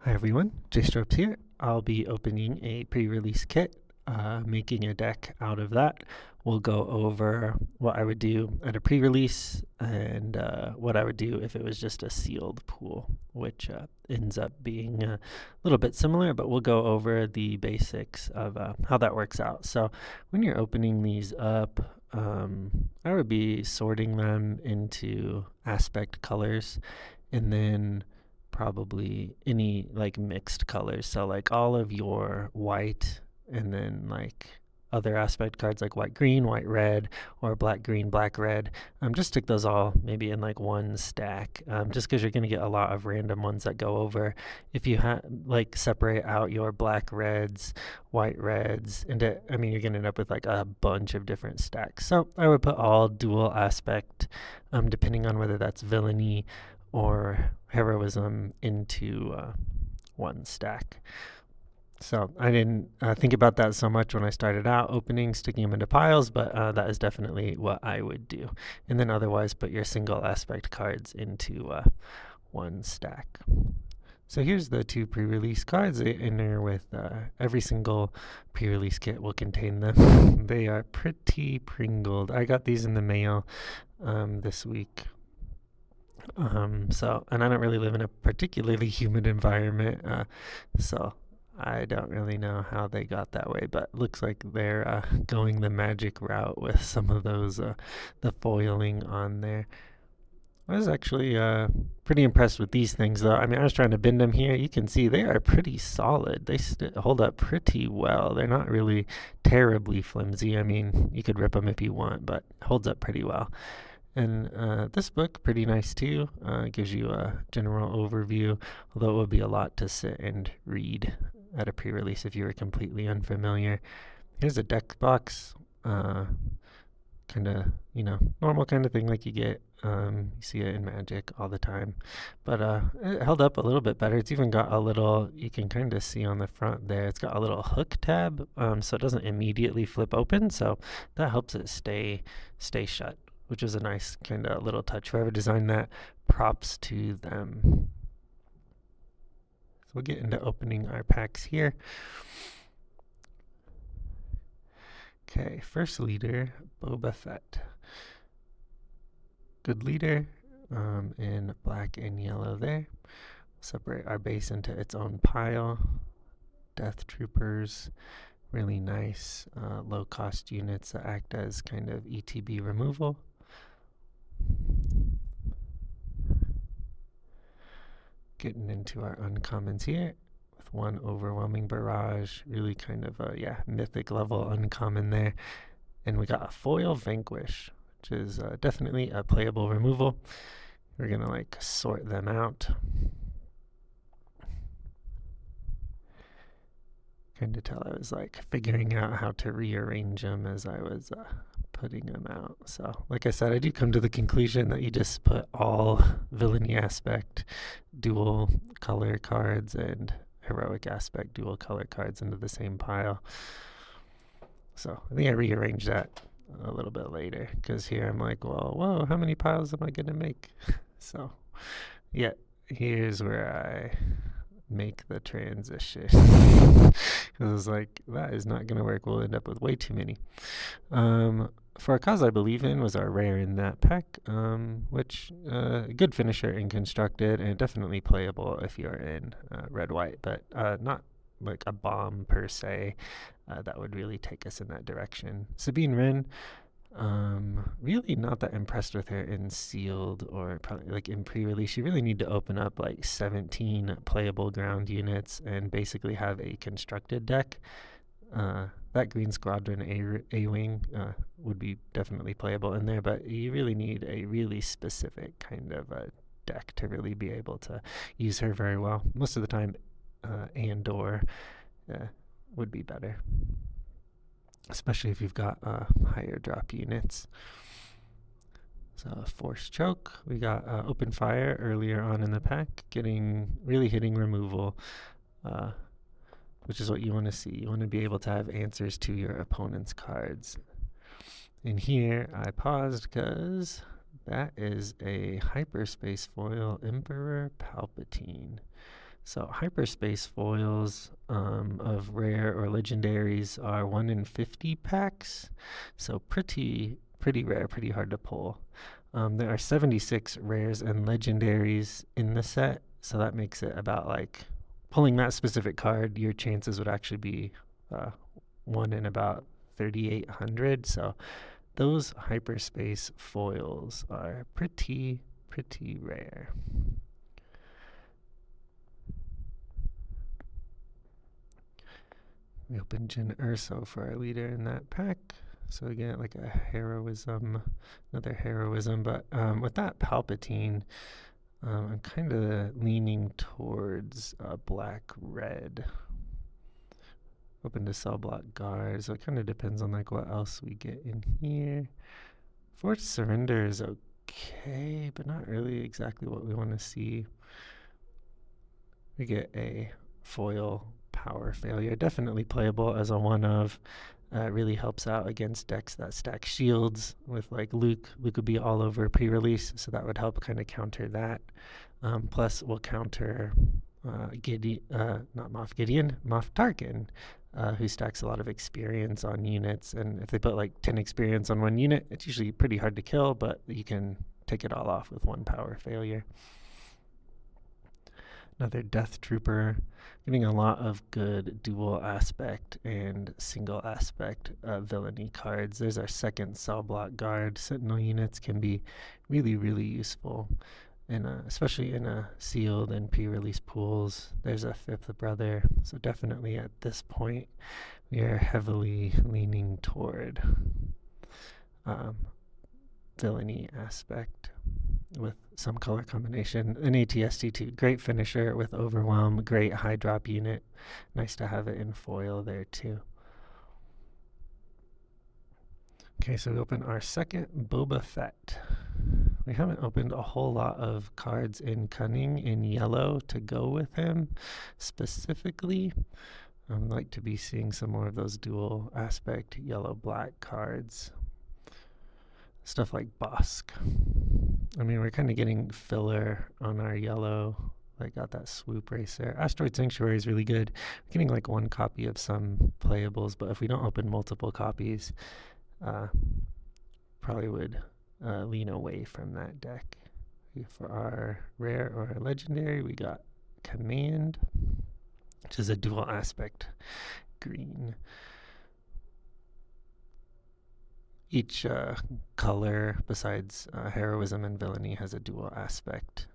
Hi everyone, J-Stropes here. I'll be opening a pre-release kit, making a deck out of that. We'll go over what I would do at a pre-release and what I would do if it was just a sealed pool, which ends up being a little bit similar, but we'll go over the basics of how that works out. So when you're opening these up, I would be sorting them into aspect colors and then probably any like mixed colors. So like all of your white and then like other aspect cards like white green, white red, or black green, black red. Just stick those all maybe in like one stack, just because you're going to get a lot of random ones that go over. If you like separate out your black reds, white reds, and I mean you're going to end up with like a bunch of different stacks. So I would put all dual aspect, depending on whether that's villainy or heroism into one stack. So I didn't think about that so much when I started out opening, sticking them into piles, but that is definitely what I would do. And then otherwise put your single aspect cards into one stack. So here's the two pre-release cards. They enter with every single pre-release kit will contain them. They are pretty pringled. I got these in the mail this week. And I don't really live in a particularly humid environment, so I don't really know how they got that way, but looks like they're going the magic route with some of those, the foiling on there. I was actually pretty impressed with these things, though. I mean, I was trying to bend them here. You can see they are pretty solid. They hold up pretty well. They're not really terribly flimsy. I mean, you could rip them if you want, but holds up pretty well. And this book, pretty nice too. Gives you a general overview, although it would be a lot to sit and read at a pre-release if you were completely unfamiliar. Here's a deck box, kind of, normal kind of thing like you get. You see it in Magic all the time. But it held up a little bit better. It's even got a little, you can kind of see on the front there, it's got a little hook tab, so it doesn't immediately flip open. So that helps it stay shut, which is a nice kind of little touch. Whoever designed that, props to them. So we'll get into opening our packs here. Okay, first leader, Boba Fett. Good leader, in black and yellow there. Separate our base into its own pile. Death Troopers, really nice low cost units that act as kind of ETB removal. Getting into our uncommons here with one overwhelming barrage, really kind of a mythic level uncommon there. And we got a foil Vanquish, which is definitely a playable removal. We're gonna like sort them out. Kind of tell I was like figuring out how to rearrange them as I was putting them out. So, like I said, I do come to the conclusion that you just put all villainy aspect, dual color cards, and heroic aspect, dual color cards into the same pile. So, I think I rearranged that a little bit later because here I'm like, well, whoa, how many piles am I going to make? So, yeah, here's where I make the transition. Because I was like, that is not going to work. We'll end up with way too many. For a cause I believe in was our rare in that pack, which good finisher in constructed and definitely playable if you're in red white, but not like a bomb per se that would really take us in that direction. Sabine Wren, really not that impressed with her in sealed or probably like in pre-release. You really need to open up like 17 playable ground units and basically have a constructed deck. That Green Squadron A-Wing would be definitely playable in there, but you really need a really specific kind of a deck to really be able to use her very well. Most of the time, Andor would be better, especially if you've got higher drop units. So Force Choke, we got Open Fire earlier on in the pack, really hitting removal, which is what you want to see. You want to be able to have answers to your opponent's cards. And here I paused because that is a Hyperspace foil Emperor Palpatine. So Hyperspace foils of rare or legendaries are 1 in 50 packs, so pretty rare, pretty hard to pull. There are 76 rares and legendaries in the set, so that makes it about like pulling that specific card, your chances would actually be uh, 1 in about 3,800. So those Hyperspace foils are pretty rare. We open Jin Urso for our leader in that pack. So again, like a heroism, another heroism. But with that Palpatine, I'm kind of leaning towards black-red. Open to cell block guard, so it kind of depends on like what else we get in here. Forced surrender is okay, but not really exactly what we want to see. We get a foil power failure. Definitely playable as a one of. Really helps out against decks that stack shields with like Luke. Luke would be all over pre-release, so that would help kind of counter that. Plus, we'll counter not Moff Gideon, Moff Tarkin, who stacks a lot of experience on units. And if they put like 10 experience on one unit, it's usually pretty hard to kill, but you can take it all off with one power failure. Another Death Trooper, getting a lot of good dual aspect and single aspect villainy cards. There's our second cell block guard. Sentinel units can be really useful, and especially in a sealed and pre-release pools. There's a fifth brother, so definitely at this point we are heavily leaning toward villainy aspect with some color combination. An ATST2, great finisher with Overwhelm, great high drop unit. Nice to have it in foil there too. Okay, so we open our second Boba Fett. We haven't opened a whole lot of cards in Cunning in yellow to go with him specifically. I'd like to be seeing some more of those dual aspect yellow-black cards. Stuff like Bosk. I mean, we're kind of getting filler on our yellow. Like, got that swoop racer. Asteroid Sanctuary is really good. We're getting like one copy of some playables, but if we don't open multiple copies, probably would lean away from that deck. For our rare or our legendary, we got Command, which is a dual aspect green. Each color, besides heroism and villainy, has a dual aspect,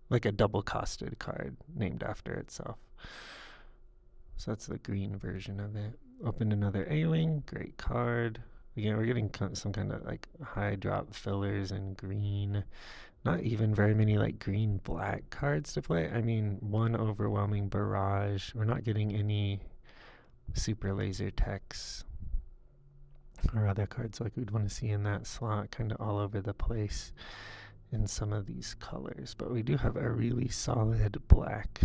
like a double-costed card named after itself. So that's the green version of it. Opened another A-Wing, great card. Again, we're getting some kind of like high drop fillers in green. Not even very many like green-black cards to play. I mean, one overwhelming barrage. We're not getting any super laser techs or other cards like we'd want to see in that slot, kind of all over the place in some of these colors. But we do have a really solid black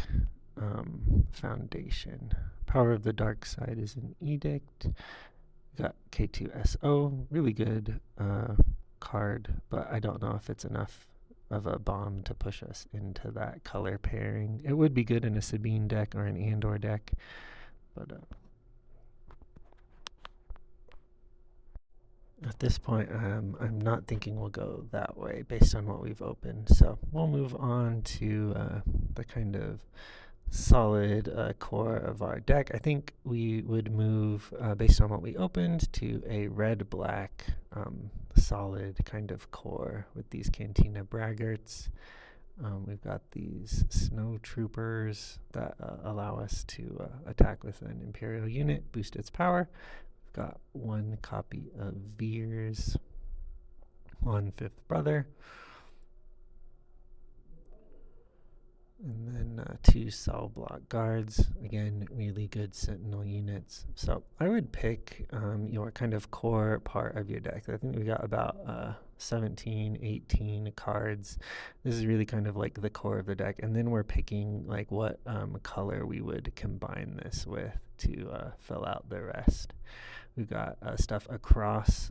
foundation. Power of the Dark Side is an edict. We got K2SO, really good card, but I don't know if it's enough of a bomb to push us into that color pairing. It would be good in a Sabine deck or an Andor deck, but at this point, I'm not thinking we'll go that way based on what we've opened. So we'll move on to the kind of solid core of our deck. I think we would move, based on what we opened, to a red-black solid kind of core with these Cantina Braggarts. We've got these Snow Troopers that allow us to attack with an Imperial unit, boost its power. Got one copy of Veers, one fifth brother, and then two cell block guards. Again, really good sentinel units. So I would pick your kind of core part of your deck. I think we got about 17, 18 cards. This is really kind of like the core of the deck. And then we're picking like what color we would combine this with to fill out the rest. We've got stuff across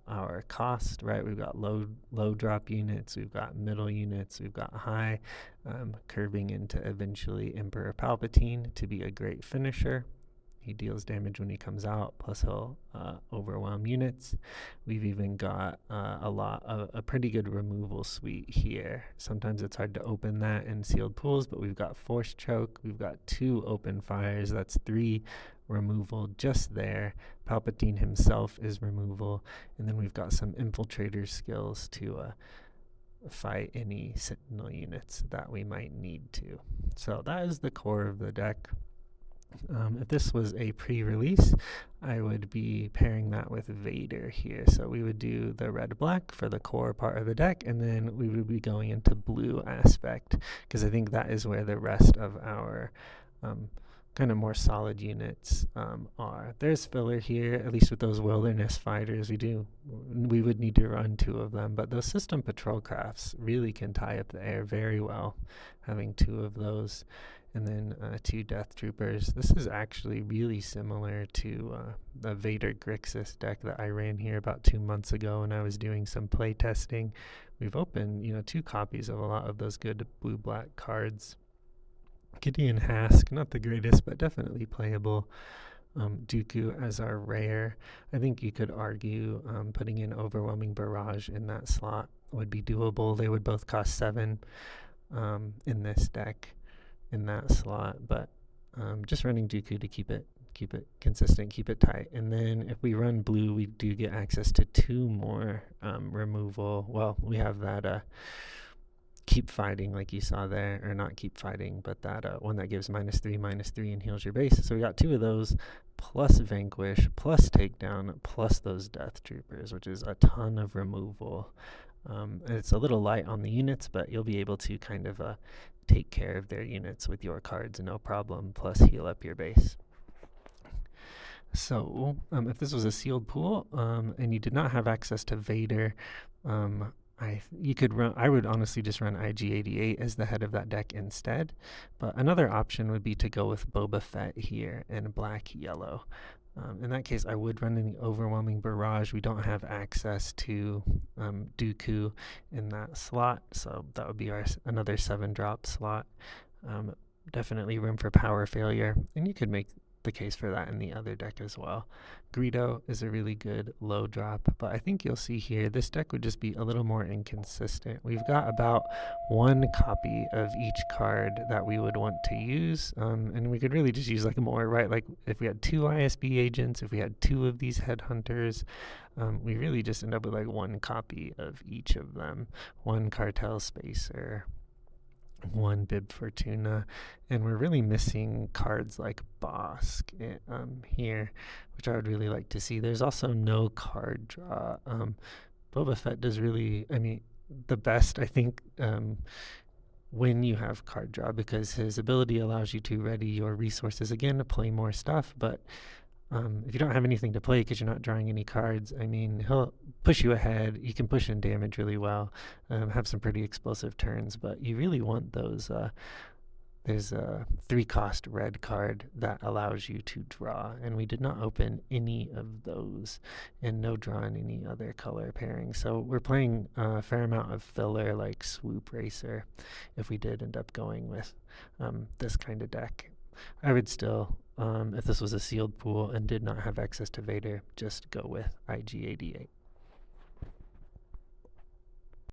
our cost, right? We've got low drop units, we've got middle units, we've got high, curving into eventually Emperor Palpatine to be a great finisher. He deals damage when he comes out, plus he'll overwhelm units. We've even got a pretty good removal suite here. Sometimes it's hard to open that in sealed pools, but we've got Force Choke. We've got 2 open fires. That's 3 removal just there. Palpatine himself is removal. And then we've got some Infiltrator skills to fight any Sentinel units that we might need to. So that is the core of the deck. If this was a pre-release, I would be pairing that with Vader here. So we would do the red-black for the core part of the deck, and then we would be going into blue aspect, because I think that is where the rest of our kind of more solid units are. There's filler here, at least with those wilderness fighters. We would need to run 2 of them, but those system patrol crafts really can tie up the air very well, having 2 of those. And then 2 Death Troopers. This is actually really similar to the Vader Grixis deck that I ran here about 2 months ago when I was doing some play testing. We've opened, 2 copies of a lot of those good blue-black cards. Gideon Hask, not the greatest, but definitely playable. Dooku as our rare. I think you could argue putting in Overwhelming Barrage in that slot would be doable. They would both cost 7 in this deck, in that slot, but just running Dooku to keep it consistent, keep it tight. And then if we run blue, we do get access to 2 more removal. Well, we have that keep fighting, like you saw there, or not keep fighting, but that one that gives -3/-3 and heals your base. So we got 2 of those, plus Vanquish, plus Takedown, plus those Death Troopers, which is a ton of removal. It's a little light on the units, but you'll be able to kind of take care of their units with your cards, no problem, plus heal up your base. So if this was a sealed pool and you did not have access to Vader, I would honestly just run IG-88 as the head of that deck instead. But another option would be to go with Boba Fett here in black-yellow. In that case, I would run in the Overwhelming Barrage. We don't have access to Dooku in that slot, so that would be another 7-drop slot. Definitely room for power failure, and you could make the case for that in the other deck as well. Greedo is a really good low drop, but I think you'll see here this deck would just be a little more inconsistent. We've got about 1 copy of each card that we would want to use, and we could really just use like more, right? Like if we had 2 ISB agents, if we had 2 of these headhunters, we really just end up with like 1 copy of each of them. 1 Cartel Spacer, 1 Bib Fortuna, and we're really missing cards like Bosk here, which I would really like to see. There's also no card draw. Boba Fett does really, the best, I think, when you have card draw, because his ability allows you to ready your resources again to play more stuff, but if you don't have anything to play because you're not drawing any cards, he'll push you ahead. You can push in damage really well, have some pretty explosive turns, but you really want those. There's a 3-cost red card that allows you to draw, and we did not open any of those, and no draw in any other color pairing. So we're playing a fair amount of filler like Swoop Racer if we did end up going with this kind of deck. I would still, if this was a sealed pool and did not have access to Vader, just go with IG-88.